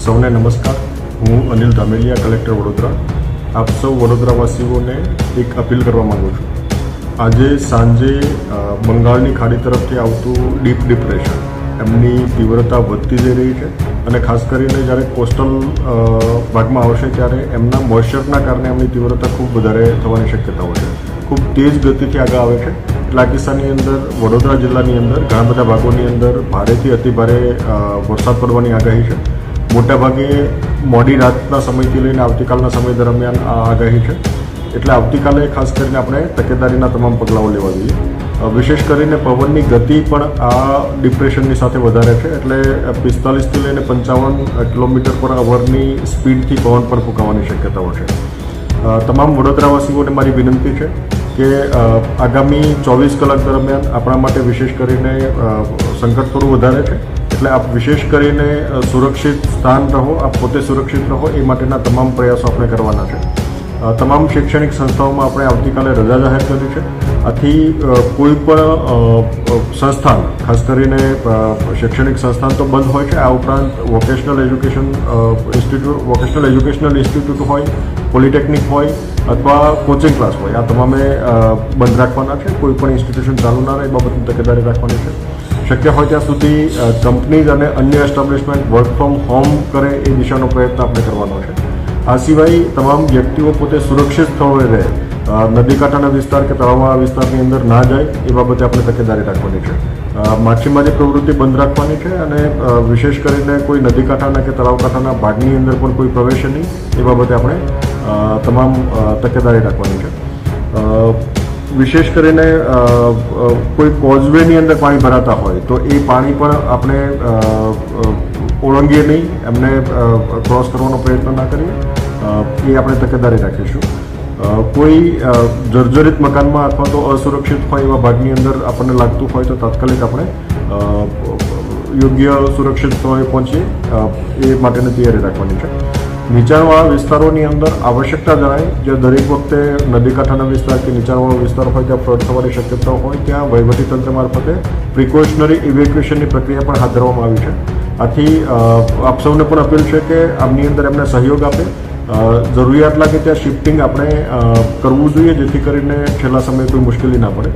સૌને નમસ્કાર. હું અનિલ ધામેલિયા, કલેક્ટર વડોદરા. આપ સૌ વડોદરાવાસીઓને એક અપીલ કરવા માગું છું. આજે સાંજે બંગાળની ખાડી તરફથી આવતું ડીપ ડિપ્રેશન એમની તીવ્રતા વધતી જઈ રહી છે અને ખાસ કરીને જ્યારે કોસ્ટલ ભાગમાં આવશે ત્યારે એમના મોઇશ્ચરના કારણે એમની તીવ્રતા ખૂબ વધારે થવાની શક્યતાઓ છે. ખૂબ તેજ ગતિથી આગળ આવે છે. એટલે આ કિસ્સાની અંદર વડોદરા જિલ્લાની અંદર ઘણા બધા ભાગોની અંદર ભારેથી અતિભારે વરસાદ પડવાની આગાહી છે. મોટાભાગે મોડી રાતના સમયથી લઈને આવતીકાલના સમય દરમિયાન આ આગાહી છે. એટલે આવતીકાલે ખાસ કરીને આપણે તકેદારીના તમામ પગલાઓ લેવા જોઈએ. વિશેષ કરીને પવનની ગતિ પણ આ ડિપ્રેશનની સાથે વધારે છે. એટલે 45થી લઈને 55 કિલોમીટર પર અવરની સ્પીડથી પવન પણ ફૂંકાવાની શક્યતાઓ છે. તમામ વડોદરાવાસીઓને મારી વિનંતી છે કે આગામી 24 કલાક દરમિયાન આપણા માટે વિશેષ કરીને સંકટ થોડું વધારે છે. એટલે આપ વિશેષ કરીને સુરક્ષિત સ્થાન રહો, આપ પોતે સુરક્ષિત રહો એ માટેના તમામ પ્રયાસો આપણે કરવાના છે. તમામ શૈક્ષણિક સંસ્થાઓમાં આપણે આવતીકાલે રજા જાહેર કરી છે. આથી કોઈ પણ સંસ્થાન, ખાસ કરીને શૈક્ષણિક સંસ્થાન તો બંધ હોય છે. આ ઉપરાંત વોકેશનલ એજ્યુકેશનલ ઇન્સ્ટિટ્યૂટ હોય, પોલિટેકનિક હોય અથવા કોચિંગ ક્લાસ હોય, આ તમામે બંધ રાખવાના છે. કોઈ પણ ઇન્સ્ટિટ્યુશન ચાલુ ના રહે એ બાબતની તકેદારી રાખવાની છે. શક્ય હોય ત્યાં સુધી કંપનીઝ અને અન્ય એસ્ટાબ્લિશમેન્ટ વર્ક ફ્રોમ હોમ કરે એ દિશાનો પ્રયત્ન આપણે કરવાનો છે. આ સિવાય તમામ વ્યક્તિઓ પોતે સુરક્ષિત સ્થળોએ રહે, નદી કાંઠાના વિસ્તાર કે તળાવવાળા વિસ્તારની અંદર ના જાય એ બાબતે આપણે તકેદારી રાખવાની છે. માછીમારી પ્રવૃત્તિ બંધ રાખવાની છે અને વિશેષ કરીને કોઈ નદી કાંઠાના કે તળાવ કાંઠાના ભાગની અંદર પણ કોઈ પ્રવેશે નહીં એ બાબતે આપણે તમામ તકેદારી રાખવાની છે. વિશેષ કરીને કોઈ કોઝવેની અંદર પાણી ભરાતા હોય તો એ પાણી પણ આપણે ઓળંગીએ નહીં, એમને ક્રોસ કરવાનો પ્રયત્ન ના કરીએ, એ આપણે તકેદારી રાખીશું. કોઈ જર્જરિત મકાનમાં અથવા તો અસુરક્ષિત હોય એવા ભાગની અંદર આપણને લાગતું હોય તો તાત્કાલિક આપણે યોગ્ય સુરક્ષિત સ્થળે પહોંચીએ એ માટેની તૈયારી રાખવાની છે. નીચાણવાળા વિસ્તારોની અંદર આવશ્યકતા જણાય, જે દરેક વખતે નદી કાંઠાના વિસ્તાર કે નીચાણવાળો વિસ્તાર હોય ત્યાં ફ્લડ થવાની શક્યતાઓ હોય ત્યાં વહીવટીતંત્ર મારફતે પ્રિકોશનરી ઇવેક્યુએશનની પ્રક્રિયા પણ હાથ ધરવામાં આવી છે. આથી આપ સૌને પણ અપીલ છે કે આમની અંદર એમને સહયોગ આપે. જરૂરિયાત લાગે ત્યાં શિફ્ટિંગ આપણે કરવું જોઈએ, જેથી કરીને છેલ્લા સમયે કોઈ મુશ્કેલી ના પડે.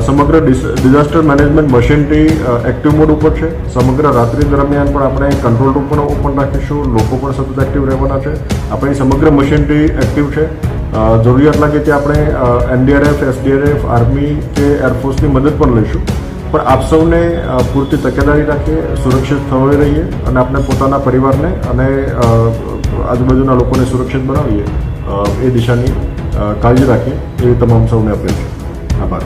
સમગ્ર disaster management machinery active mode ઉપર છે. સમગ્ર રાત્રિ દરમિયાન પણ આપણે કંટ્રોલ રૂમ પણ ઓપન રાખીશું. લોકો પણ સતત એક્ટિવ રહેવાના છે. આપણી સમગ્ર મશીનરી એક્ટિવ છે. જરૂરિયાત લાગે ત્યાં આપણે NDRF, SDRF, આર્મી કે એરફોર્સની મદદ પણ લઈશું. પણ આપ સૌને પૂરતી તકેદારી રાખીએ, સુરક્ષિત સ્થળોએ રહીએ અને આપણે પોતાના પરિવારને અને આજુબાજુના લોકોને સુરક્ષિત બનાવીએ એ દિશાની કાળજી રાખીએ એવી તમામ સૌને અપીલ છે. આભાર.